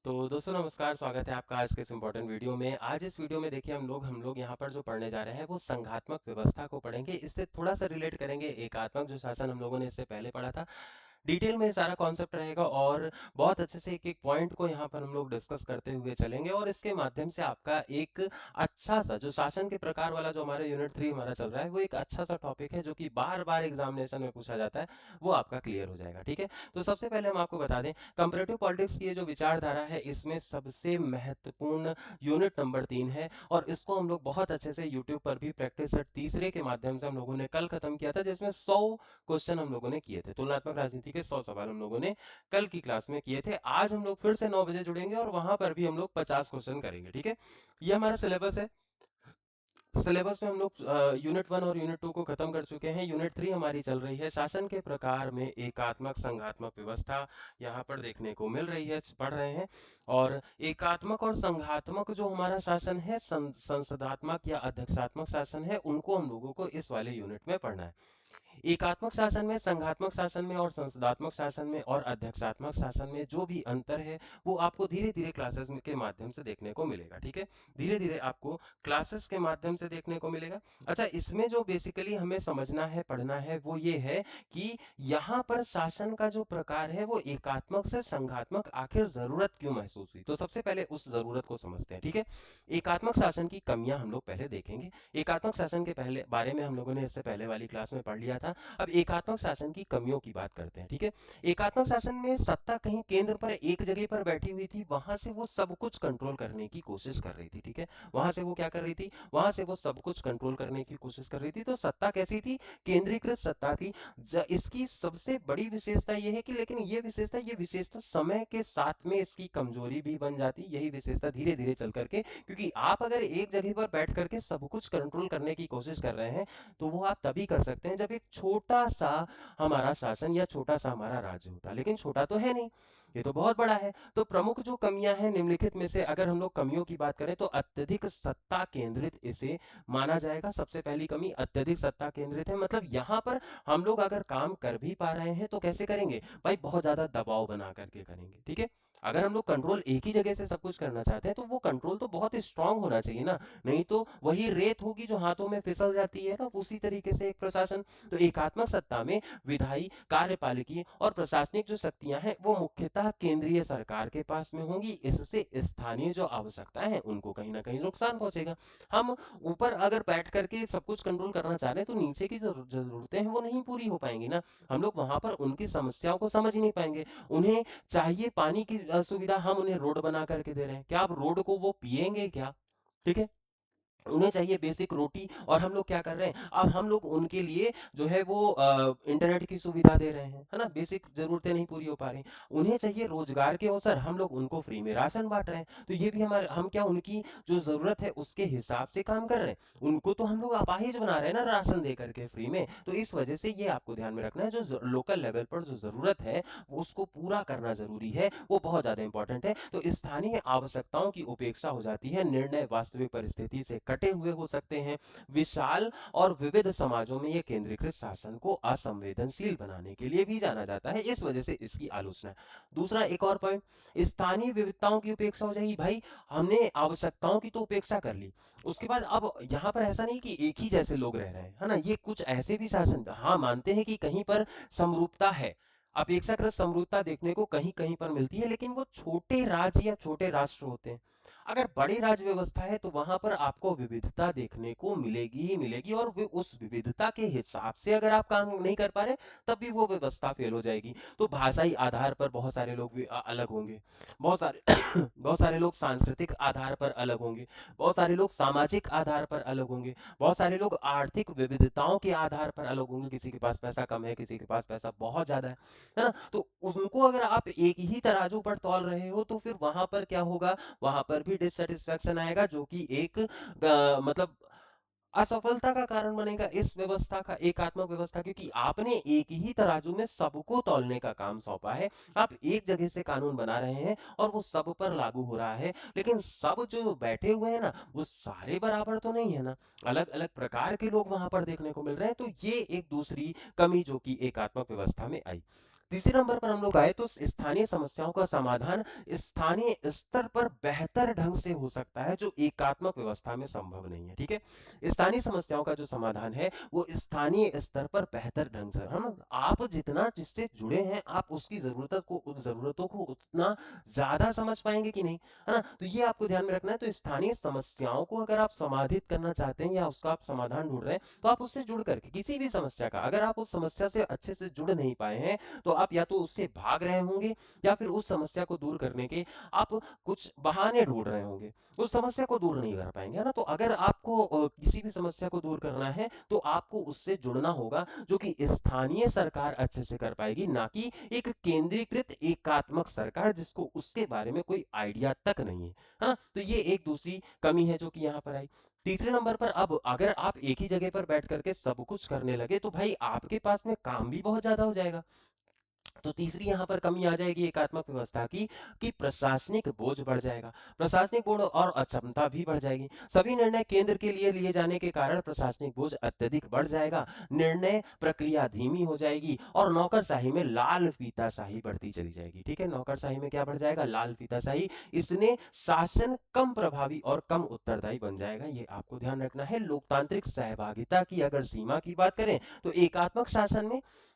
तो दोस्तों नमस्कार, स्वागत है आपका आज के इस इम्पोर्टेंट वीडियो में। आज इस वीडियो में देखिए हम लोग यहाँ पर जो पढ़ने जा रहे हैं वो संघात्मक व्यवस्था को पढ़ेंगे। इससे थोड़ा सा रिलेट करेंगे एकात्मक जो शासन हम लोगों ने इससे पहले पढ़ा था। डिटेल में सारा कॉन्सेप्ट रहेगा और बहुत अच्छे से एक एक पॉइंट को यहाँ पर हम लोग डिस्कस करते हुए चलेंगे और इसके माध्यम से आपका एक अच्छा सा जो शासन के प्रकार वाला जो हमारा यूनिट 3 हमारा चल रहा है वो एक अच्छा सा टॉपिक है जो कि बार बार एग्जामिनेशन में पूछा जाता है, वो आपका क्लियर हो जाएगा। ठीक है, तो सबसे पहले हम आपको बता दें कंपैरेटिव पॉलिटिक्स की ये जो विचारधारा है इसमें सबसे महत्वपूर्ण यूनिट नंबर 3 है और इसको हम लोग बहुत अच्छे से यूट्यूब पर भी प्रैक्टिस सेट तीसरे के माध्यम से हम लोगों ने कल खत्म किया था, जिसमें 100 क्वेश्चन हम लोगों ने किए थे। तुलनात्मक राजनीति के 100 सवाल हम लोगों ने कल की क्लास में किए थे। आज हम लोग फिर से 9 बजे जुड़ेंगे और वहां पर भी हम लोग 50 क्वेश्चन करेंगे। ठीक है, ये हमारा सिलेबस है। सिलेबस में हम लोग यूनिट 1 और यूनिट 2 को खत्म कर चुके हैं। यूनिट 3 हमारी चल रही है शासन के प्रकार में एकात्मक संघात्मक व्यवस्था, यहाँ पर देखने को मिल रही है, पढ़ रहे हैं। और एकात्मक और संघात्मक जो हमारा शासन है, संसदात्मक या अध्यक्षात्मक शासन है, उनको हम लोगों को इस वाले यूनिट में पढ़ना है। एकात्मक शासन में, संघात्मक शासन में और संसदात्मक शासन में और अध्यक्षात्मक शासन में जो भी अंतर है वो आपको धीरे धीरे क्लासेस के माध्यम से देखने को मिलेगा। ठीक है, धीरे धीरे आपको क्लासेस के माध्यम से देखने को मिलेगा। अच्छा, इसमें जो बेसिकली हमें समझना है, पढ़ना है, वो ये है कि यहाँ पर शासन का जो प्रकार है वो एकात्मक से संघात्मक आखिर जरूरत क्यों महसूस हुई। तो सबसे पहले उस जरूरत को समझते हैं। ठीक है, एकात्मक शासन की कमियां हम लोग पहले देखेंगे। एकात्मक शासन के पहले बारे में हम लोगों ने इससे पहले वाली क्लास में पढ़ लिया था। अब एकात्मक शासन की कमियों की बात करते हैं। ठीक है, एकात्मक शासन में सत्ता कहीं केंद्र पर एक जगह पर बैठी हुई थी, वहां से वो सब कुछ कंट्रोल करने की कोशिश कर रही थी। ठीक है, वहां से वो क्या कर रही थी, वहां से वो सब कुछ कंट्रोल करने की कोशिश कर रही थी। तो सत्ता कैसी थी, केंद्रीकृत सत्ता थी। इसकी सबसे बड़ी विशेषता यह है कि, लेकिन ये विशेषता समय के साथ में इसकी कमजोरी भी बन जाती, यही विशेषता धीरे धीरे चल करके, क्योंकि आप अगर एक जगह पर बैठ करके सब कुछ कंट्रोल करने की कोशिश कर रहे हैं तो वो आप तभी कर सकते हैं जब एक छोटा सा हमारा शासन या छोटा सा हमारा राज्य होता है, लेकिन छोटा तो है नहीं, ये तो बहुत बड़ा है। तो प्रमुख जो कमियां हैं निम्नलिखित में से अगर हम लोग कमियों की बात करें तो अत्यधिक सत्ता केंद्रित इसे माना जाएगा। सबसे पहली कमी अत्यधिक सत्ता केंद्रित है, मतलब यहाँ पर हम लोग अगर काम कर भी पा रहे हैं तो कैसे करेंगे भाई, बहुत ज्यादा दबाव बना करके करेंगे। ठीक है, अगर हम लोग कंट्रोल एक ही जगह से सब कुछ करना चाहते हैं तो वो कंट्रोल तो बहुत स्ट्रांग होना चाहिए ना, नहीं तो वही रेत होगी जो हाथों में फिसल जाती है ना, उसी तरीके से एक प्रशासन। तो एकात्मक सत्ता में विधायी, कार्यपालिकीय और प्रशासनिक जो शक्तियां हैं वो मुख्यतः केंद्रीय सरकार के पास में होंगी। इससे स्थानीय जो आवश्यकताएं हैं उनको कहीं ना कहीं नुकसान पहुंचेगा। हम ऊपर अगर बैठ करके सब कुछ कंट्रोल करना चाह रहे हैं तो नीचे की जो जरूरतें हैं वो नहीं पूरी हो पाएंगी ना, हम लोग वहां पर उनकी समस्याओं को समझ ही नहीं पाएंगे। उन्हें चाहिए पानी की सुविधा, हम उन्हें रोड बना करके दे रहे हैं, क्या आप रोड को वो पिएंगे क्या। ठीक है, उन्हें चाहिए बेसिक रोटी और हम लोग क्या कर रहे हैं, अब हम लोग उनके लिए जो है वो इंटरनेट की सुविधा दे रहे हैं, है ना, बेसिक जरूरतें नहीं पूरी हो पा रही। उन्हें चाहिए रोजगार के अवसर, हम लोग उनको फ्री में राशन बांट रहे हैं। तो ये भी हमारे, हम क्या उनकी जो जरूरत है उसके हिसाब से काम कर रहे हैं, उनको तो हम लोग अपाहिज बना रहे हैं ना राशन दे करके फ्री में। तो इस वजह से ये आपको ध्यान में रखना है, जो लोकल लेवल पर जो जरूरत है उसको पूरा करना जरूरी है, वो बहुत ज्यादा इंपॉर्टेंट है। तो स्थानीय आवश्यकताओं की उपेक्षा हो जाती है, निर्णय वास्तविक परिस्थिति से कटे हुए हो सकते हैं। विशाल और विविध समाजों में यह केंद्रीकृत शासन को असंवेदनशील बनाने के लिए भी जाना जाता है, इस वजह से इसकी आलोचना है। दूसरा एक और पॉइंट, स्थानीय विविधताओं की उपेक्षा हो जाएगी। भाई हमने आवश्यकताओं की तो उपेक्षा कर ली, उसके बाद अब यहाँ पर ऐसा नहीं कि एक ही जैसे लोग रह रहे हैं, है ना, ये कुछ ऐसे भी शासन, हाँ मानते हैं कि कहीं पर समरूपता है, अपेक्षाकृत समरूपता देखने को कहीं कहीं पर मिलती है, लेकिन वो छोटे राज्य या छोटे राष्ट्र होते हैं। अगर बड़ी राज्य व्यवस्था है तो वहां पर आपको विविधता देखने को मिलेगी ही मिलेगी, और उस विविधता के हिसाब से अगर आप काम नहीं कर पा रहे तब भी वो व्यवस्था फेल हो जाएगी। तो भाषाई आधार पर बहुत सारे लोग भी अलग होंगे, बहुत सारे बहुत सारे लोग सांस्कृतिक आधार पर अलग होंगे, बहुत सारे लोग सामाजिक आधार पर अलग होंगे, बहुत सारे लोग आर्थिक विविधताओं के आधार पर अलग होंगे, किसी के पास पैसा कम है, किसी के पास पैसा बहुत ज्यादा है ना। तो उनको अगर आप एक ही तराजू पर तौल रहे हो तो फिर वहां पर क्या होगा, वहां पर भी डिससेटिस्फैक्शन आएगा, जो कि एक मतलब असफलता का कारण बनेगा इस व्यवस्था का, एकात्मक व्यवस्था, क्योंकि आपने एक ही तराजू में सबको तौलने का काम सौंपा है। आप एक जगह से कानून बना रहे हैं और वो सब पर लागू हो रहा है, लेकिन सब जो बैठे हुए हैं ना वो सारे बराबर तो नहीं है ना, अलग अलग प्रकार के लोग वहां पर देखने को मिल रहे हैं। तो ये एक दूसरी कमी जो कि एकात्मक व्यवस्था में आई। तीसरे नंबर पर हम लोग आए तो स्थानीय समस्याओं का समाधान स्थानीय स्तर पर बेहतर ढंग से हो सकता है, जो एकात्मक व्यवस्था में संभव नहीं है। ठीक है, स्थानीय समस्याओं का जो समाधान है वो स्थानीय स्तर पर बेहतर ढंग से, है ना, आप जितना जिससे जुड़े हैं आप उसकी जरूरतों को उतना ज्यादा समझ पाएंगे कि नहीं, है ना। तो ये आपको ध्यान में रखना है। तो स्थानीय समस्याओं को अगर आप समाधित करना चाहते हैं या उसका आप समाधान ढूंढ रहे हैं, तो आप उससे जुड़ करके किसी भी समस्या का, अगर आप उस समस्या से अच्छे से जुड़ नहीं पाए हैं, तो आप या तो उससे भाग रहे होंगे या फिर उस समस्या को दूर करने के आप कुछ बहाने ढूंढ रहे होंगे, उस समस्या को दूर नहीं कर पाएंगे, है ना। तो अगर आपको किसी भी समस्या को दूर करना है तो आपको उससे जुड़ना होगा, जो कि स्थानीय सरकार अच्छे से कर पाएगी, ना कि एक केंद्रीकृत एकात्मक सरकार जिसको उसके बारे में कोई आइडिया तक नहीं है, है ना। तो ये एक दूसरी कमी है जो कि यहाँ पर आई। तीसरे नंबर पर, अब अगर आप एक ही जगह पर बैठ करके सब कुछ करने लगे तो भाई आपके पास में काम भी बहुत ज्यादा हो जाएगा। तो तीसरी यहां पर कमी आ जाएगी एकात्मक व्यवस्था की, कि प्रशासनिक बोझ बढ़ जाएगा, प्रशासनिक बोझ और अक्षमता भी बढ़ जाएगी। सभी निर्णय केंद्र के लिए लिए जाने के कारण प्रशासनिक बोझ अत्यधिक बढ़ जाएगा, निर्णय प्रक्रिया धीमी हो जाएगी और नौकरशाही में लाल फीताशाही बढ़ती चली जाएगी। ठीक है, नौकरशाही में क्या बढ़ जाएगा, लाल फीताशाही। इसने शासन कम प्रभावी और कम उत्तरदायी बन जाएगा, ये आपको ध्यान रखना है। लोकतांत्रिक सहभागिता की अगर सीमा की बात करें तो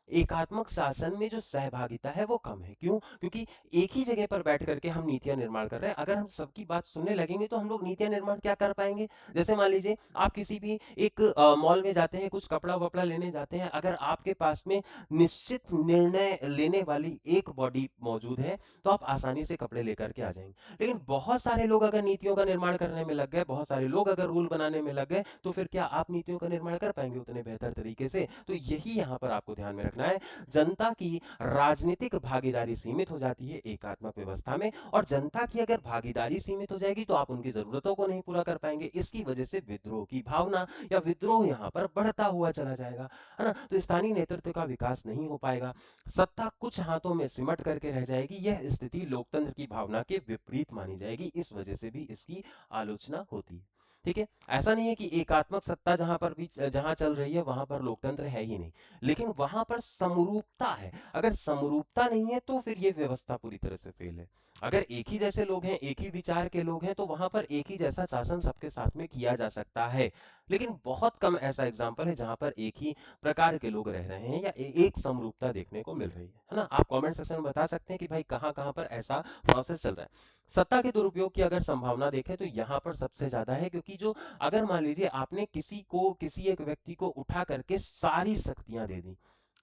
एकात्मक शासन में जो सहभागिता है वो कम है। क्यों? क्योंकि एक ही जगह पर बैठ करके हम नीतियां निर्माण कर रहे हैं। अगर हम सबकी बात सुनने लगेंगे तो हम लोग नीतियां निर्माण क्या कर पाएंगे। जैसे मान लीजिए आप किसी भी एक मॉल में जाते हैं, कुछ कपड़ा वपड़ा लेने जाते हैं, अगर आपके पास में निश्चित निर्णय लेने वाली एक बॉडी मौजूद है तो आप आसानी से कपड़े लेकर के आ जाएंगे। लेकिन बहुत सारे लोग अगर नीतियों का निर्माण करने में लग गए, बहुत सारे लोग अगर रूल बनाने में लग गए, तो फिर क्या आप नीतियों का निर्माण कर पाएंगे उतने बेहतर तरीके से। तो यही यहाँ पर आपको ध्यान में रखना है। जनता की राजनीतिक भागीदारी सीमित हो जाती है एकात्मक व्यवस्था में, और जनता की अगर भागीदारी सीमित हो जाएगी तो आप उनकी जरूरतों को नहीं पूरा कर पाएंगे। इसकी वजह से विद्रोह की भावना या विद्रोह यहाँ पर बढ़ता हुआ चला जाएगा, है ना। तो स्थानीय नेतृत्व का विकास नहीं हो पाएगा, सत्ता कुछ हाथों में सिमट करके रह जाएगी। यह स्थिति लोकतंत्र की भावना के विपरीत मानी जाएगी, इस वजह से भी इसकी आलोचना होती है। ठीक है, ऐसा नहीं है कि एकात्मक सत्ता जहां चल रही है वहां पर लोकतंत्र है ही नहीं, लेकिन वहां पर समरूपता है। अगर समरूपता नहीं है तो फिर ये व्यवस्था पूरी तरह से फेल है। अगर एक ही जैसे लोग हैं, एक ही विचार के लोग हैं, तो वहां पर एक ही जैसा शासन सबके साथ में किया जा सकता है। लेकिन बहुत कम ऐसा एग्जाम्पल है जहां पर एक ही प्रकार के लोग रह रहे हैं या एक समरूपता देखने को मिल रही है ना। आप कमेंट सेक्शन में बता सकते हैं कि भाई कहाँ कहाँ पर ऐसा प्रोसेस चल रहा है। सत्ता के दुरुपयोग की अगर संभावना देखें तो यहाँ पर सबसे ज्यादा है, क्योंकि जो, अगर मान लीजिए आपने किसी एक व्यक्ति को उठा करके सारी शक्तियां दे दी,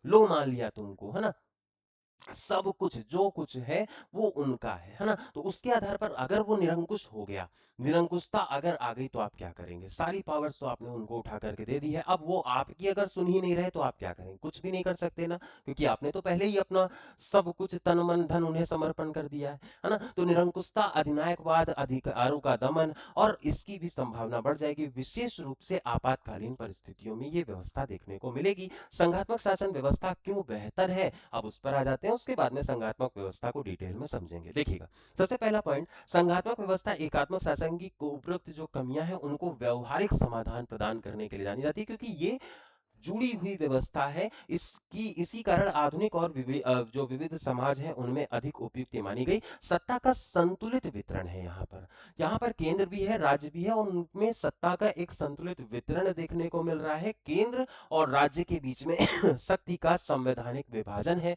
लो मान लिया तुमको, है ना, सब कुछ जो कुछ है वो उनका है ना। तो उसके आधार पर अगर वो निरंकुश हो गया, निरंकुशता अगर आ गई, तो आप क्या करेंगे। सारी पावर्स तो आपने उनको उठा करके दे दी है, अब वो आपकी अगर सुन ही नहीं रहे तो आप क्या करेंगे, कुछ भी नहीं कर सकते ना, क्योंकि आपने तो पहले ही अपना सब कुछ तन मन धन उन्हें समर्पण कर दिया है ना। तो निरंकुशता, अधिनायकवाद, अधिकारों का दमन, और इसकी भी संभावना बढ़ जाएगी। विशेष रूप से आपातकालीन परिस्थितियों में ये व्यवस्था देखने को मिलेगी। संघात्मक शासन व्यवस्था क्यों बेहतर है, अब उस पर आ जाते हैं, उसके बाद में संघात्मक व्यवस्था को डिटेल में समझेंगे। देखिएगा, सबसे पहला पॉइंट, संघात्मक व्यवस्था एकात्मक शासन की उपरोक्त जो कमियां हैं उनको व्यवहारिक समाधान प्रदान करने के लिए जानी जाती है, क्योंकि ये जुड़ी हुई व्यवस्था है। इसी कारण आधुनिक और जो विविध समाज है उनमें अधिक उपयुक्त मानी गई। सत्ता का संतुलित वितरण है यहाँ पर केंद्र भी है, राज्य भी है, और उनमें सत्ता का एक संतुलित वितरण देखने को मिल रहा है। केंद्र और राज्य के बीच में शक्ति का संवैधानिक विभाजन है,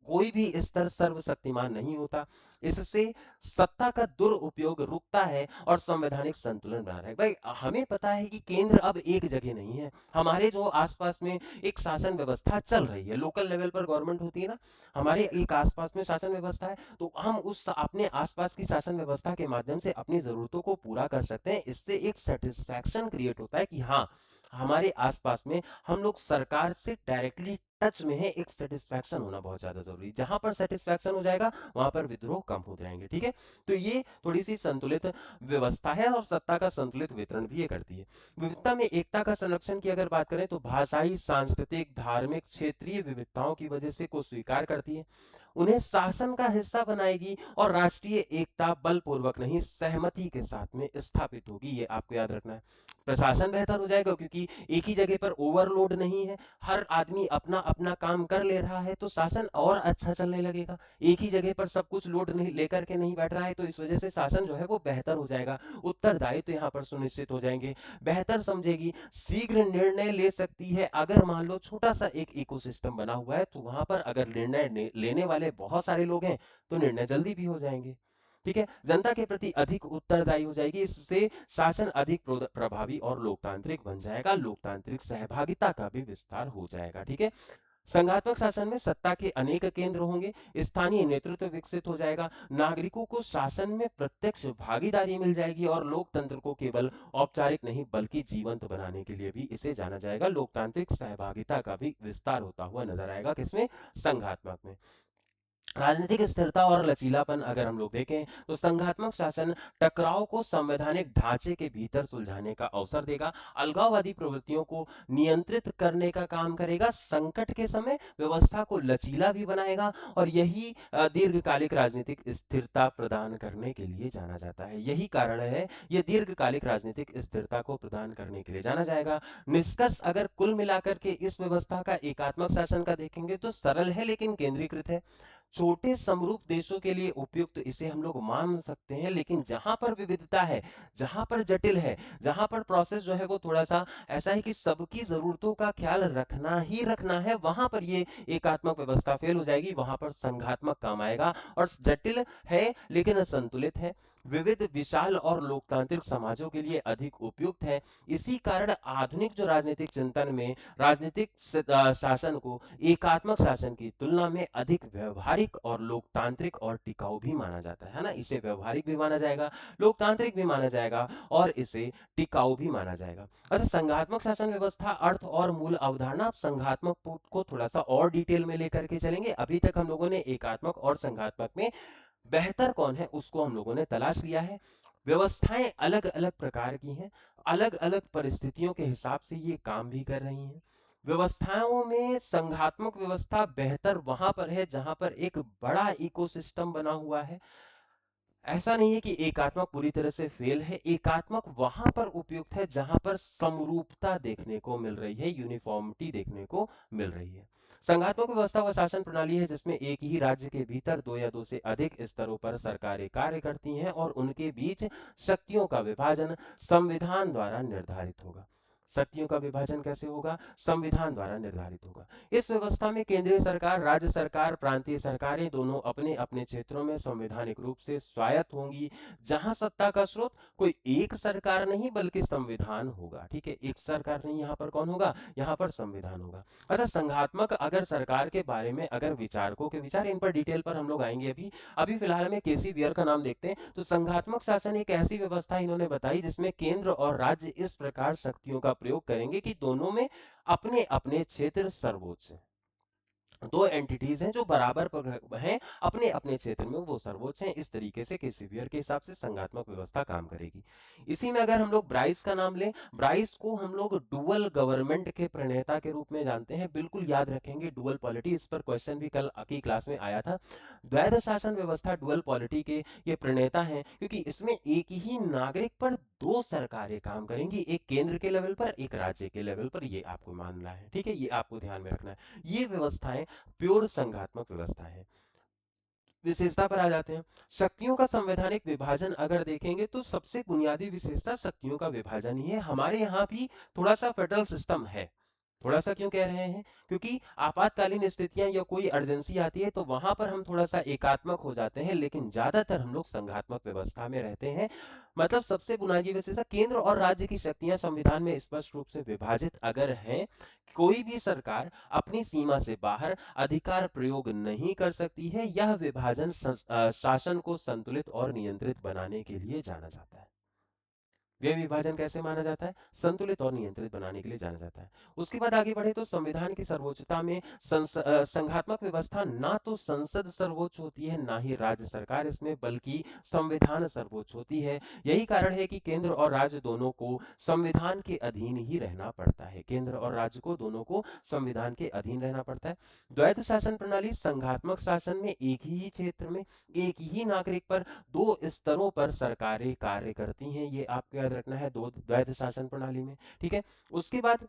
कोई भी स्तर सर्वशक्तिमान नहीं होता। इससे सत्ता का दुरुपयोग रुकता है और संवैधानिक संतुलन बना रहा है। भाई हमें पता है कि केंद्र अब एक जगह नहीं है, हमारे जो आसपास में एक शासन व्यवस्था चल रही है, लोकल लेवल पर गवर्नमेंट होती है ना, हमारे एक आसपास में शासन व्यवस्था है, तो हम उस अपने आसपास की शासन व्यवस्था के माध्यम से अपनी जरूरतों को पूरा कर सकते हैं। इससे एक सेटिस्फैक्शन क्रिएट होता है कि हाँ, हमारे आसपास में हम लोग सरकार से डायरेक्टली टच में है। एक सेटिस्फैक्शन होना बहुत ज्यादा जरूरी, जहां पर सेटिस्फैक्शन हो जाएगा वहां पर विद्रोह कम हो जाएंगे। ठीक है, तो ये थोड़ी सी संतुलित व्यवस्था है, और सत्ता का संतुलित वितरण भी ये करती है। विविधता में एकता का संरक्षण की अगर बात करें तो भाषाई, सांस्कृतिक, धार्मिक, क्षेत्रीय विविधताओं की वजह से को स्वीकार करती है। उन्हें शासन का हिस्सा बनाएगी और राष्ट्रीय एकता बलपूर्वक नहीं सहमति के साथ में स्थापित होगी। ये आपको याद रखना है। प्रशासन बेहतर हो जाएगा क्योंकि एक ही जगह पर ओवरलोड नहीं है, हर आदमी अपना अपना काम कर ले रहा है, तो शासन और अच्छा चलने लगेगा। एक ही जगह पर सब कुछ लोड नहीं लेकर के नहीं बैठ रहा है, तो इस वजह से शासन जो है वो बेहतर हो जाएगा, उत्तरदायित्व यहाँ पर सुनिश्चित हो जाएंगे, बेहतर समझेगी, शीघ्र निर्णय ले सकती है। अगर मान लो छोटा सा एक इकोसिस्टम बना हुआ है, तो वहां पर अगर निर्णय लेने वाले बहुत सारे लोग हैं तो निर्णय जल्दी भी हो जाएंगे। ठीक है, जनता के प्रति अधिक उत्तरदायी हो जाएगी, इससे शासन अधिक प्रभावी और लोकतांत्रिक बन जाएगा, लोकतांत्रिक सहभागिता का भी विस्तार हो जाएगा। ठीक है, संघात्मक शासन में सत्ता के अनेक केंद्र होंगे, स्थानीय नेतृत्व विकसित हो जाएगा, नागरिकों को शासन में प्रत्यक्ष भागीदारी मिल जाएगी और लोकतंत्र को केवल औपचारिक नहीं बल्कि जीवंत बनाने के लिए भी इसे जाना जाएगा। लोकतांत्रिक सहभागिता का भी विस्तार होता हुआ नजर आएगा, किसमें? संघात्मक में। राजनीतिक स्थिरता और लचीलापन अगर हम लोग देखें तो संघात्मक शासन टकराव को संवैधानिक ढांचे के भीतर सुलझाने का अवसर देगा, अलगाववादी प्रवृत्तियों को नियंत्रित करने का काम करेगा, संकट के समय व्यवस्था को लचीला भी बनाएगा, और यही दीर्घकालिक राजनीतिक स्थिरता प्रदान करने के लिए जाना जाता है। यही कारण है यह दीर्घकालिक राजनीतिक स्थिरता को प्रदान करने के लिए जाना जाएगा। निष्कर्ष अगर कुल मिलाकर के इस व्यवस्था का एकात्मक शासन का देखेंगे तो सरल है लेकिन केंद्रीकृत है, छोटे समरूप देशों के लिए उपयुक्त इसे हम लोग मान सकते हैं, लेकिन जहां पर विविधता है, जहां पर जटिल है, जहां पर प्रोसेस जो है वो थोड़ा सा ऐसा है कि सबकी जरूरतों का ख्याल रखना ही रखना है, वहां पर ये एकात्मक व्यवस्था फेल हो जाएगी, वहां पर संघात्मक काम आएगा। और जटिल है लेकिन संतुलित है, विविध विशाल और लोकतांत्रिक समाजों के लिए अधिक उपयुक्त है। इसी कारण आधुनिक जो राजनीतिक चिंतन में राजनीतिक शासन को एकात्मक शासन की तुलना में अधिक व्यवहारिक और लोकतांत्रिक और टिकाऊ भी माना जाता है ना। इसे व्यवहारिक भी माना जाएगा, लोकतांत्रिक भी माना जाएगा और इसे टिकाऊ भी माना जाएगा। अच्छा, संघात्मक शासन व्यवस्था अर्थ और मूल अवधारणा। अब संघात्मक को थोड़ा सा और डिटेल में लेकर के चलेंगे। अभी तक हम लोगों ने एकात्मक और संघात्मक में बेहतर कौन है उसको हम लोगों ने तलाश लिया है। व्यवस्थाएं अलग अलग प्रकार की हैं, अलग अलग परिस्थितियों के हिसाब से ये काम भी कर रही हैं। व्यवस्थाओं में संघात्मक व्यवस्था बेहतर वहां पर है जहां पर एक बड़ा इकोसिस्टम बना हुआ है। ऐसा नहीं है कि एकात्मक पूरी तरह से फेल है, एकात्मक वहां पर उपयुक्त है जहां पर समरूपता देखने को मिल रही है, यूनिफॉर्मिटी देखने को मिल रही है। संघात्मक व्यवस्था वह शासन प्रणाली है जिसमें एक ही राज्य के भीतर दो या दो से अधिक स्तरों पर सरकारें कार्य करती हैं और उनके बीच शक्तियों का विभाजन संविधान द्वारा निर्धारित होगा। शक्तियों का विभाजन कैसे होगा? संविधान द्वारा निर्धारित होगा। इस व्यवस्था में केंद्रीय सरकार, राज्य सरकार, प्रांतीय सरकारें दोनों अपने अपने क्षेत्रों में संवैधानिक रूप से स्वायत्त होंगी, जहां सत्ता का स्रोत कोई एक सरकार नहीं बल्कि संविधान होगा। ठीक है, एक सरकार नहीं, यहाँ पर कौन होगा? यहाँ पर संविधान होगा। अच्छा, संघात्मक अगर सरकार के बारे में अगर विचारकों के विचार, इन पर डिटेल पर हम लोग आएंगे। अभी अभी फिलहाल में केसी बियर का नाम देखते हैं। तो संघात्मक शासन एक ऐसी व्यवस्था इन्होंने बताई जिसमें केंद्र और राज्य इस प्रकार शक्तियों का प्रयोग करेंगे कि दोनों में अपने अपने क्षेत्र सर्वोच्च है। दो एंटिटीज हैं जो बराबर पर हैं, अपने अपने क्षेत्र में वो सर्वोच्च हैं। इस तरीके से केसीवियर के हिसाब से संघात्मक व्यवस्था काम करेगी। इसी में अगर हम लोग ब्राइस का नाम लें, ब्राइस को हम लोग डुअल गवर्नमेंट के प्रणेता के रूप में जानते हैं। बिल्कुल याद रखेंगे, डुअल पॉलिटी, इस पर क्वेश्चन भी कल की क्लास में आया था। द्वैध शासन व्यवस्था डुअल पॉलिटी के ये प्रणेता हैं क्योंकि इसमें एक ही नागरिक पर दो सरकारें काम करेंगी, एक केंद्र के लेवल पर, एक राज्य के लेवल पर। ये आपको मानना है, ठीक है, ये आपको ध्यान में रखना है। ये व्यवस्थाएं प्योर संघात्मक व्यवस्था है। विशेषता पर आ जाते हैं। शक्तियों का संवैधानिक विभाजन अगर देखेंगे तो सबसे बुनियादी विशेषता शक्तियों का विभाजन ही है। हमारे यहाँ भी थोड़ा सा फेडरल सिस्टम है। थोड़ा सा क्यों कह रहे हैं? क्योंकि आपातकालीन स्थितियां या कोई अर्जेंसी आती है तो वहां पर हम थोड़ा सा एकात्मक हो जाते हैं, लेकिन ज्यादातर हम लोग संघात्मक व्यवस्था में रहते हैं। मतलब सबसे बुनियादी विशेषता, केंद्र और राज्य की शक्तियां संविधान में स्पष्ट रूप से विभाजित अगर हैं, कोई भी सरकार अपनी सीमा से बाहर अधिकार प्रयोग नहीं कर सकती है। यह विभाजन शासन को संतुलित और नियंत्रित बनाने के लिए जाना जाता है। व्यय विभाजन कैसे माना जाता है? संतुलित और नियंत्रित बनाने के लिए जाना जाता है। उसके बाद आगे बढ़े तो संविधान की सर्वोच्चता में संघात्मक व्यवस्था ना तो संसद सर्वोच्च होती है ना ही राज्य सरकार इसमें, बल्कि संविधान सर्वोच्च होती है। यही कारण है कि केंद्र और राज्य दोनों को संविधान के अधीन ही रहना पड़ता है। केंद्र और राज्य को दोनों को संविधान के अधीन रहना पड़ता है। द्वैध शासन प्रणाली संघात्मक शासन में एक ही क्षेत्र में एक ही नागरिक पर दो स्तरों पर सरकारें कार्य करती हैं, ये आपको याद रखना है दो द्वैध शासन प्रणाली में। ठीक है। उसके बाद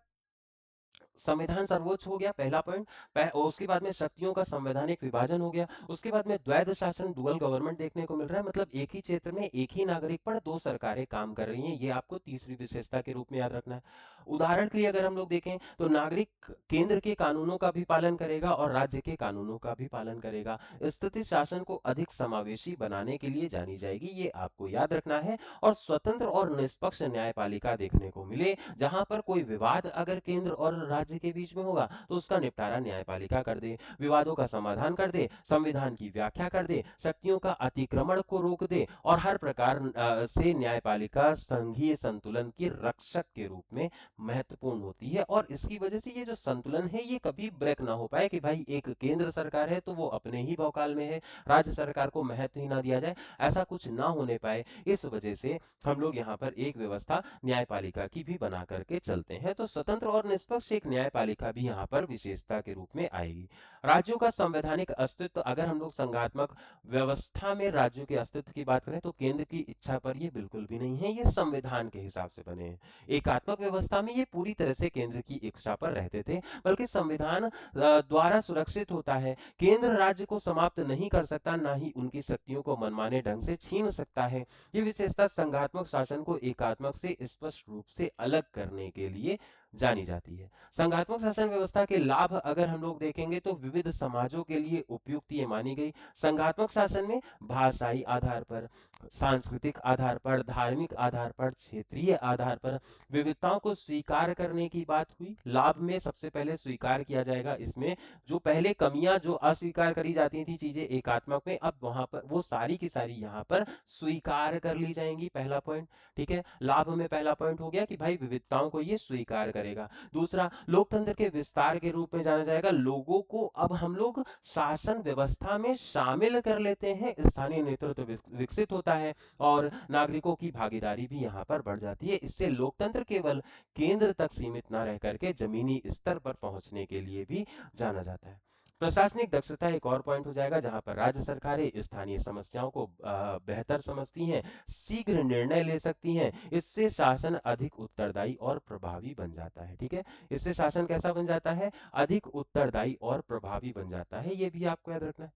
संविधान सर्वोच्च हो गया, पहला पॉइंट। उसके बाद में शक्तियों का संवैधानिक विभाजन हो गया। उसके बाद में द्वैध शासन डुअल गवर्नमेंट देखने को मिल रहा है, मतलब एक ही क्षेत्र में एक ही नागरिक पर दो सरकारें काम कर रही हैं, ये आपको तीसरी विशेषता के रूप में याद रखना है। उदाहरण के लिए अगर हम लोग देखें तो नागरिक केंद्र के कानूनों का भी पालन करेगा और राज्य के कानूनों का भी पालन करेगा। स्थिति शासन को अधिक समावेशी बनाने के लिए जानी जाएगी, ये आपको याद रखना है। और स्वतंत्र और निष्पक्ष न्यायपालिका देखने को मिले, जहां पर कोई विवाद अगर केंद्र और राज्य के बीच में होगा तो उसका निपटारा न्यायपालिका कर दे, विवादों का समाधान कर दे, संविधान की व्याख्या कर दे, शक्तियों का अतिक्रमण को रोक दे और हर प्रकार से न्यायपालिका संघीय संतुलन के रक्षक के रूप में महत्वपूर्ण होती है। और इसकी वजह से ये जो संतुलन है ये कभी ब्रेक ना हो पाए कि भाई एक केंद्र सरकार है तो वो अपने ही भौकाल में है, राज्य सरकार को महत्व ही ना दिया जाए, ऐसा कुछ ना होने पाए। इस वजह से हम लोग यहाँ पर एक व्यवस्था न्यायपालिका की भी बना करके चलते हैं। तो स्वतंत्र और निष्पक्ष एक न्यायपालिका भी यहाँ पर विशेषता के रूप में आएगी। राज्यों का संवैधानिक अस्तित्व, अगर हम लोग संघात्मक व्यवस्था में राज्यों के अस्तित्व की बात करें तो केंद्र की इच्छा पर ये बिल्कुल भी नहीं है, ये संविधान के हिसाब से बने हैं। एकात्मक व्यवस्था में ये पूरी तरह से केंद्र की इच्छा पर रहते थे, बल्कि संविधान द्वारा सुरक्षित होता है। केंद्र राज्य को समाप्त नहीं कर सकता, ना ही उनकी शक्तियों को मनमाने ढंग से छीन सकता है। ये विशेषता संघात्मक शासन को एकात्मक से स्पष्ट रूप से अलग करने के लिए जानी जाती है। संघात्मक शासन व्यवस्था के लाभ अगर हम लोग देखेंगे तो विविध समाजों के लिए उपयुक्त ये मानी गई। संघात्मक शासन में भाषाई आधार पर, सांस्कृतिक आधार पर, धार्मिक आधार पर, क्षेत्रीय आधार पर विविधताओं को स्वीकार करने की बात हुई। लाभ में सबसे पहले स्वीकार किया जाएगा, इसमें जो पहले कमियां जो अस्वीकार करी जाती थी चीजें एकात्मक में, अब वहां पर वो सारी की सारी यहाँ पर स्वीकार कर ली जाएंगी, पहला पॉइंट। ठीक है, लाभ में पहला पॉइंट हो गया कि भाई विविधताओं को ये स्वीकार करेगा। दूसरा, लोकतंत्र के विस्तार के रूप में जाना जाएगा, लोगों को अब हम लोग शासन व्यवस्था में शामिल कर लेते हैं, स्थानीय नेतृत्व विकसित होता है और नागरिकों की भागीदारी भी यहाँ पर बढ़ जाती है। इससे लोकतंत्र केवल केंद्र तक सीमित न रह करके जमीनी स्तर पर पहुंचने के लिए भी जाना जाता है। प्रशासनिक दक्षता एक और पॉइंट हो जाएगा, जहां पर राज्य सरकारें स्थानीय समस्याओं को बेहतर समझती हैं, शीघ्र निर्णय ले सकती हैं। इससे शासन अधिक उत्तरदायी और प्रभावी बन जाता है। ठीक है, इससे शासन कैसा बन जाता है? अधिक उत्तरदायी और प्रभावी बन जाता है, ये भी आपको याद रखना है।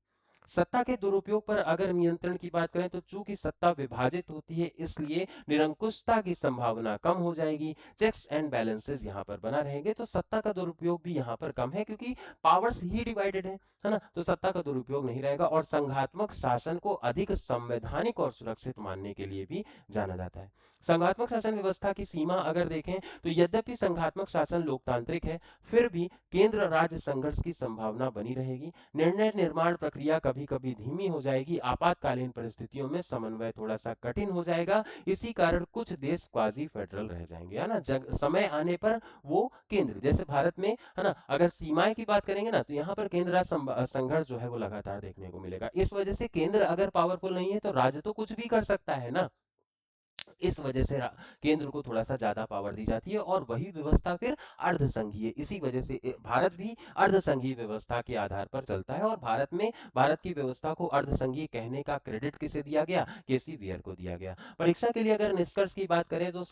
सत्ता के दुरुपयोग पर अगर नियंत्रण की बात करें तो चूंकि सत्ता विभाजित होती है इसलिए निरंकुशता की संभावना कम हो जाएगी, चेक्स एंड बैलेंसेस यहाँ पर बना रहेंगे, तो सत्ता का दुरुपयोग भी यहाँ पर कम है क्योंकि पावर्स ही डिवाइडेड है ना, तो सत्ता का दुरुपयोग नहीं रहेगा। और संघात्मक शासन को अधिक संवैधानिक और सुरक्षित मानने के लिए भी जाना जाता है। संघात्मक शासन व्यवस्था की सीमा अगर देखें तो यद्यपि संघात्मक शासन लोकतांत्रिक है, फिर भी केंद्र राज्य संघर्ष की संभावना बनी रहेगी। निर्णय निर्माण प्रक्रिया कभी कभी धीमी हो जाएगी, आपातकालीन परिस्थितियों में समन्वय थोड़ा सा कठिन हो जाएगा। इसी कारण कुछ देश क्वाजी फेडरल रह जाएंगे, है ना, समय आने पर वो केंद्र, जैसे भारत में है ना, अगर सीमाएं की बात करेंगे ना तो यहाँ पर केंद्र राज्य संघर्ष जो है वो लगातार देखने को मिलेगा। इस वजह से केंद्र अगर पावरफुल नहीं है तो राज्य तो कुछ भी कर सकता है ना, इस वजह से केंद्र को थोड़ा सा ज्यादा पावर दी जाती है और वही व्यवस्था फिर अर्धसंघीय, इसी वजह से भारत भी अर्धसंघीय व्यवस्था के आधार पर चलता है। और भारत में भारत की व्यवस्था को अर्धसंघीय कहने का क्रेडिट किसे दिया गया? केसी वियर को दिया गया। परीक्षा के लिए अगर निष्कर्ष की बात करें तो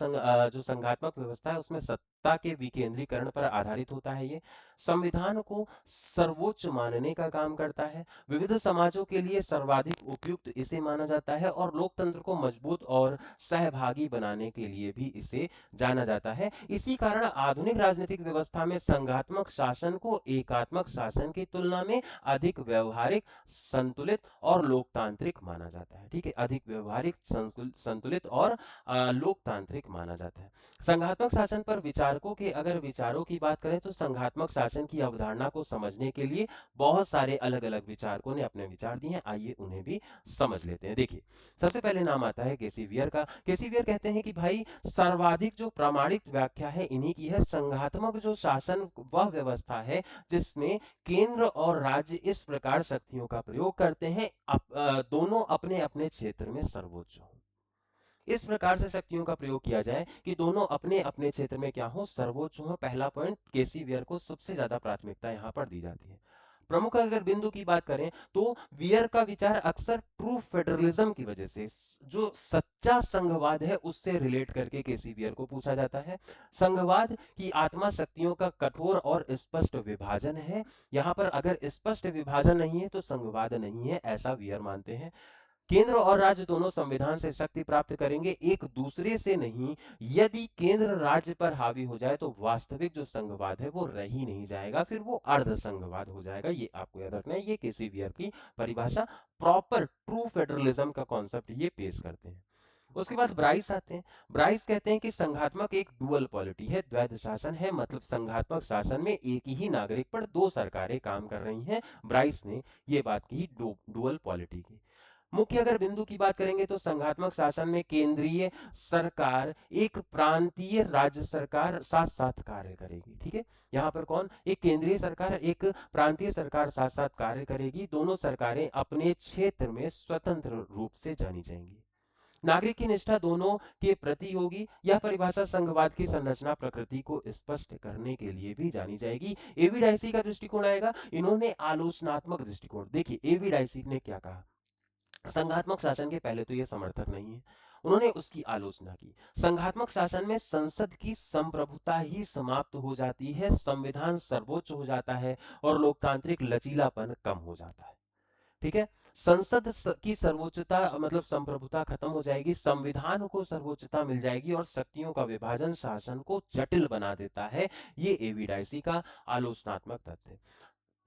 जो संघात्मक व्यवस्था है उसमें सत्ता के विकेंद्रीकरण पर आधारित होता है। ये संविधान को सर्वोच्च मानने का काम करता है, विविध समाजों के लिए सर्वाधिक उपयुक्त इसे माना जाता है और लोकतंत्र को मजबूत और सहभागी बनाने के लिए भी इसे जाना जाता है। इसी कारण आधुनिक राजनीतिक व्यवस्था में संघात्मक शासन को एकात्मक शासन की तुलना में अधिक व्यवहारिक, संतुलित और लोकतांत्रिक माना जाता है। ठीक है, अधिक व्यवहारिक, संतुलित और लोकतांत्रिक माना जाता है। संघात्मक शासन पर विचारकों के अगर विचारों की बात करें तो संघात्मक शासन की अवधारणा को समझने के लिए बहुत सारे अलग अलग विचारकों ने अपने विचार दिए हैं, आइए उन्हें भी समझ लेते हैं। देखिए, सबसे पहले नाम आता है केसी वियर का। केसीवियर कहते हैं कि भाई सर्वाधिक जो प्रामाणिक व्याख्या है इन्हीं की है। संघात्मक जो शासन वह व्यवस्था है जिसमें केंद्र और राज्य इस प्रकार शक्तियों का प्रयोग करते हैं दोनों अपने अपने क्षेत्र में सर्वोच्च हो। इस प्रकार से शक्तियों का प्रयोग किया जाए कि दोनों अपने अपने क्षेत्र में क्या हो, सर्वोच्च हो। पहला पॉइंट, केसीवियर को सबसे ज्यादा प्राथमिकता यहाँ पर दी जाती है। प्रमुख अगर बिंदु की बात करें तो वियर का विचार अक्सर ट्रू फेडरलिज्म की वजह से, जो सच्चा संघवाद है उससे रिलेट करके केसीवियर को पूछा जाता है। संघवाद की आत्मा शक्तियों का कठोर और स्पष्ट विभाजन है। यहाँ पर अगर स्पष्ट विभाजन नहीं है तो संघवाद नहीं है, ऐसा वियर मानते हैं। केंद्र और राज्य दोनों संविधान से शक्ति प्राप्त करेंगे, एक दूसरे से नहीं। यदि केंद्र राज्य पर हावी हो जाए तो वास्तविक जो संघवाद है वो रह ही नहीं जाएगा, फिर वो अर्ध संघवाद हो जाएगा। ये आपको याद रखना है। ये केसीवियर की परिभाषा, प्रॉपर ट्रू फेडरलिज्म का कॉन्सेप्ट ये पेश करते हैं। उसके बाद ब्राइस आते हैं। ब्राइस कहते हैं कि संघात्मक एक डुअल पॉलिटी है, द्वैध शासन है। मतलब संघात्मक शासन में एक ही नागरिक पर दो सरकारें काम कर रही हैं। ब्राइस ने ये बात की डुअल पॉलिटी की। मुख्य अगर बिंदु की बात करेंगे तो संघात्मक शासन में केंद्रीय सरकार एक प्रांतीय राज्य सरकार साथ साथ कार्य करेगी। ठीक है, यहाँ पर कौन, एक केंद्रीय सरकार एक प्रांतीय सरकार साथ साथ कार्य करेगी। दोनों सरकारें अपने क्षेत्र में स्वतंत्र रूप से जानी जाएंगी। नागरिक की निष्ठा दोनों के प्रति होगी। यह परिभाषा संघवाद की संरचना प्रकृति को स्पष्ट करने के लिए भी जानी जाएगी। एवी डाइसी का दृष्टिकोण आएगा। इन्होंने आलोचनात्मक दृष्टिकोण, देखिए एवी डाइसी ने क्या कहा, संघात्मक शासन के पहले तो ये समर्थक नहीं है, उन्होंने उसकी आलोचना की। संघात्मक शासन में संसद की संप्रभुता ही समाप्त हो जाती है, संविधान सर्वोच्च हो जाता है और लोकतांत्रिक लचीलापन कम हो जाता है। ठीक है, की सर्वोच्चता मतलब संप्रभुता खत्म हो जाएगी, संविधान को सर्वोच्चता मिल जाएगी और शक्तियों का विभाजन शासन को जटिल बना देता है। ये एवी डाइसी का आलोचनात्मक तथ्य।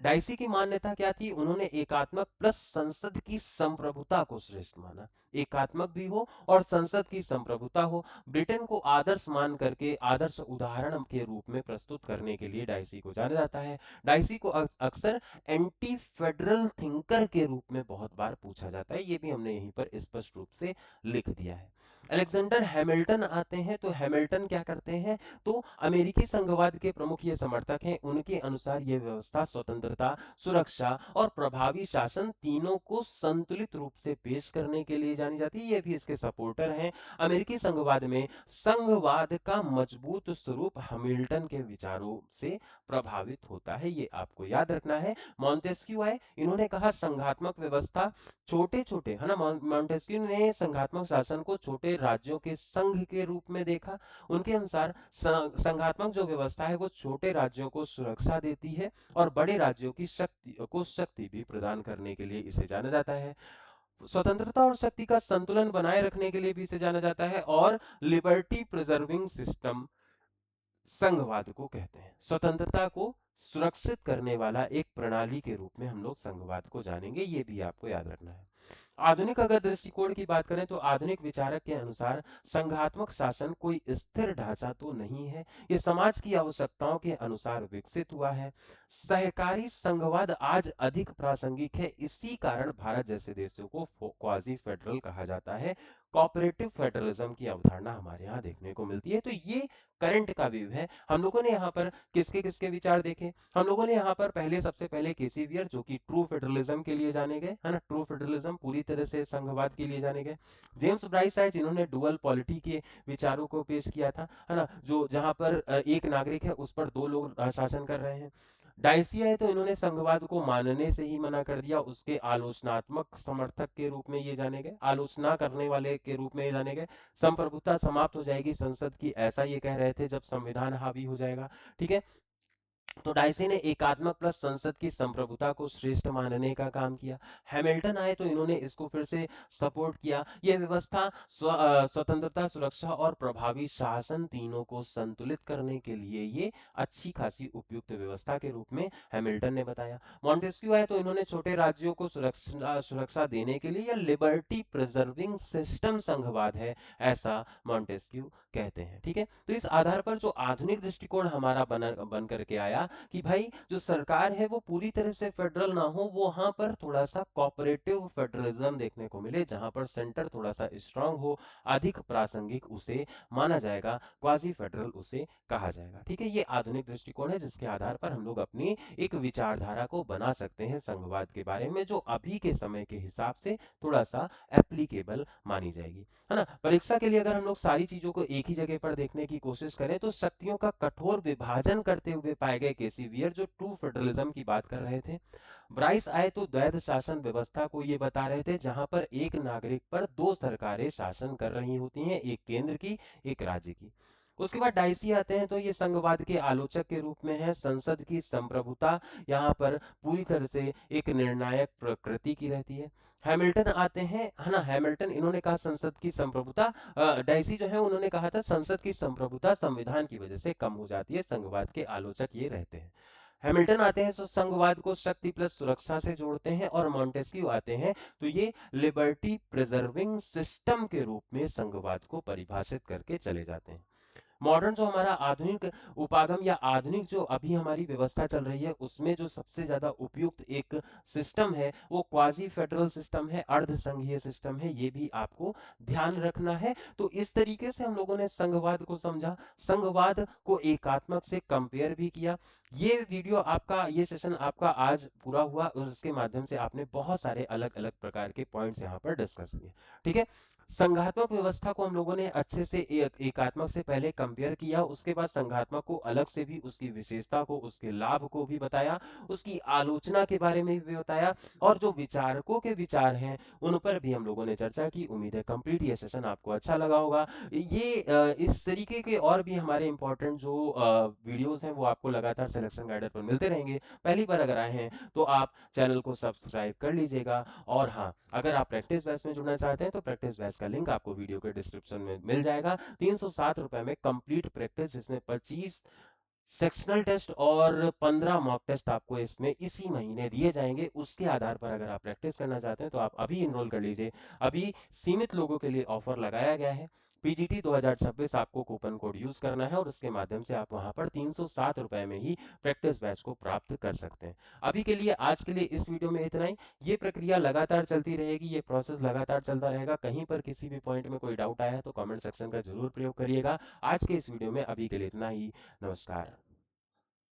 डाइसी की मान्यता क्या थी, उन्होंने एकात्मक प्लस संसद की संप्रभुता को श्रेष्ठ माना। एकात्मक भी हो और संसद की संप्रभुता हो। ब्रिटेन को आदर्श मान करके आदर्श उदाहरण के रूप में प्रस्तुत करने के लिए डाइसी को जाना जाता है। डाइसी को अक्सर एंटी फेडरल थिंकर के रूप में बहुत बार पूछा जाता है, ये भी हमने यहीं पर स्पष्ट रूप से लिख दिया है। अलेक्जेंडर हैमिल्टन आते हैं, तो हैमिल्टन क्या करते हैं, तो अमेरिकी संघवाद के प्रमुख ये समर्थक हैं। उनके अनुसार ये व्यवस्था स्वतंत्रता, सुरक्षा और प्रभावी शासन तीनों को संतुलित रूप से पेश करने के लिए जानी जाती है। ये भी इसके सपोर्टर हैं। अमेरिकी संघवाद में संघवाद का मजबूत स्वरूप हैमिल्टन के विचारों से प्रभावित होता है, ये आपको याद रखना है। मॉन्टेस्क्यू आए, इन्होंने कहा संघात्मक व्यवस्था छोटे छोटे, है ना, मॉन्टेस्क्यू ने संघात्मक शासन को छोटे राज्यों के संघ के रूप में देखा। उनके अनुसार संघात्मक जो व्यवस्था है वो छोटे राज्यों को सुरक्षा देती है और बड़े राज्यों की शक्ति भी प्रदान करने के लिए इसे जाना जाता है। स्वतंत्रता और शक्ति का संतुलन बनाए रखने के लिए भी इसे जाना जाता है। और लिबर्टी प्रिजर्विंग सिस्टम संघवाद को कहते हैं। स्वतंत्रता को सुरक्षित करने वाला एक प्रणाली के रूप में हम लोग संघवाद को जानेंगे, ये भी आपको याद रखना है। आधुनिक अगर दृष्टिकोण की बात करें तो आधुनिक विचारक के अनुसार संघात्मक शासन कोई स्थिर ढांचा तो नहीं है, ये समाज की आवश्यकताओं के अनुसार विकसित हुआ है। सहकारी संघवाद आज अधिक प्रासंगिक है, इसी कारण भारत जैसे देशों को क्वाजी फेडरल कहा जाता है। कोऑपरेटिव फेडरलिज्म की अवधारणा हमारे यहाँ देखने को मिलती है। तो ये करंट का व्यू है। हम लोगों ने यहाँ पर किसके किसके विचार देखे, हम लोगों ने यहाँ पर सबसे पहले केसीवियर जो कि ट्रू फेडरलिज्म के लिए जाने गए, है ना, ट्रू फेडरलिज्म पूरी तरह से संघवाद के लिए जाने गए। जेम्स ब्राइस आए जिन्होंने डुअल पॉलिटी के विचारों को पेश किया था, है ना, जो जहां पर एक नागरिक है उस पर दो लोग शासन कर रहे हैं। डाइसी आए तो इन्होंने संघवाद को मानने से ही मना कर दिया, उसके आलोचनात्मक समर्थक के रूप में ये जाने गए, आलोचना करने वाले के रूप में ये जाने गए। संप्रभुता समाप्त हो जाएगी संसद की, ऐसा ये कह रहे थे जब संविधान हावी हो जाएगा। ठीक है, तो डाइसी ने एकात्मक प्लस संसद की संप्रभुता को श्रेष्ठ मानने का काम किया। हैमिल्टन आए तो इन्होंने इसको फिर से सपोर्ट किया। यह व्यवस्था स्वतंत्रता, सुरक्षा और प्रभावी शासन तीनों को संतुलित करने के लिए ये अच्छी खासी उपयुक्त व्यवस्था के रूप में हैमिल्टन ने बताया। मॉन्टेस्क्यू आए तो इन्होंने छोटे राज्यों को सुरक्षा देने के लिए यह लिबर्टी प्रिजर्विंग सिस्टम संघवाद है, ऐसा मॉन्टेस्क्यू कहते हैं। ठीक है, तो इस आधार पर जो आधुनिक दृष्टिकोण हमारा बन करके आया बताया कि भाई जो सरकार है वो पूरी तरह से फेडरल ना हो, वो वहां पर थोड़ा सा कोऑपरेटिव फेडरलिज्म देखने को मिले, जहां पर सेंटर थोड़ा सा स्ट्रांग हो, अधिक प्रासंगिक उसे माना जाएगा, क्वाजी फेडरल उसे कहा जाएगा। ठीक है, ये आधुनिक दृष्टिकोण है जिसके आधार पर हम लोग अपनी एक विचारधारा को बना सकते हैं संघवाद के बारे में, जो अभी के समय के हिसाब से थोड़ा सा एप्लीकेबल मानी जाएगी, है ना। परीक्षा के लिए अगर हम लोग सारी चीजों को एक ही जगह पर देखने की कोशिश करें तो शक्तियों का कठोर विभाजन करते हुए पाए गए केसी वियर जो ट्रू फेडरलिज्म की बात कर रहे थे। ब्राइस आए तो द्वैध शासन व्यवस्था को ये बता रहे थे, जहां पर एक नागरिक पर दो सरकारें शासन कर रही होती हैं, एक केंद्र की, एक राज्य की। उसके बाद डाइसी आते हैं तो ये संघवाद के आलोचक के रूप में है। संसद की संप्रभुता यहाँ पर पूरी तरह से एक निर्णायक प्रकृति की रहती है। हैमिल्टन आते हैं, है ना, हैमिल्टन इन्होंने कहा संसद की संप्रभुता, डाइसी जो है उन्होंने कहा था संसद की संप्रभुता संविधान की वजह से कम हो जाती है। संघवाद के आलोचक ये रहते हैं। हैमिल्टन आते हैं तो संघवाद को शक्ति प्लस सुरक्षा से जोड़ते हैं, और मॉन्टेस्क्यू आते हैं तो ये लिबर्टी प्रिजर्विंग सिस्टम के रूप में संघवाद को परिभाषित करके चले जाते हैं। मॉडर्न जो हमारा आधुनिक उपागम या आधुनिक जो अभी हमारी व्यवस्था चल रही है उसमें जो सबसे ज्यादा उपयुक्त एक सिस्टम है वो क्वाजी फेडरल सिस्टम है, अर्ध संघीय सिस्टम है, ये भी आपको ध्यान रखना है। तो इस तरीके से हम लोगों ने संघवाद को समझा, संघवाद को एकात्मक से कंपेयर भी किया। ये वीडियो आपका, ये सेशन आपका आज पूरा हुआ और इसके माध्यम से आपने बहुत सारे अलग अलग प्रकार के पॉइंट्स यहाँ पर डिस्कस किए। ठीक है, संघात्मक व्यवस्था को हम लोगों ने अच्छे से एकात्मक से पहले कंपेयर किया, उसके बाद संघात्मक को अलग से भी उसकी विशेषता को, उसके लाभ को भी बताया, उसकी आलोचना के बारे में भी बताया, और जो विचारकों के विचार हैं उन पर भी हम लोगों ने चर्चा की। उम्मीद है कंप्लीट ये सेशन आपको अच्छा लगा होगा। ये इस तरीके के और भी हमारे इंपॉर्टेंट जो वीडियोस हैं वो आपको लगातार सिलेक्शन गाइडर पर मिलते रहेंगे। पहली बार अगर आए हैं तो आप चैनल को सब्सक्राइब कर लीजिएगा, और हाँ, अगर आप प्रैक्टिस बैच में जुड़ना चाहते हैं तो प्रैक्टिस बैच का लिंक आपको वीडियो के डिस्क्रिप्शन में मिल जाएगा। 307 रुपए में कंप्लीट प्रैक्टिस, जिसमें 25 सेक्शनल टेस्ट और 15 मॉक टेस्ट आपको इसमें इसी महीने दिए जाएंगे। उसके आधार पर अगर आप प्रैक्टिस करना चाहते हैं तो आप अभी इनरोल कर लीजिए। अभी सीमित लोगों के लिए ऑफर लगाया गया है। पीजीटी 2026 आपको कूपन कोड यूज करना है और उसके माध्यम से आप वहां पर 307 रुपए में ही प्रैक्टिस बैच को प्राप्त कर सकते हैं। अभी के लिए, आज के लिए इस वीडियो में इतना ही। ये प्रक्रिया लगातार चलती रहेगी, ये प्रोसेस लगातार चलता रहेगा। कहीं पर किसी भी पॉइंट में कोई डाउट आया है तो कमेंट सेक्शन का जरूर प्रयोग करिएगा। आज के इस वीडियो में अभी के लिए इतना ही। नमस्कार।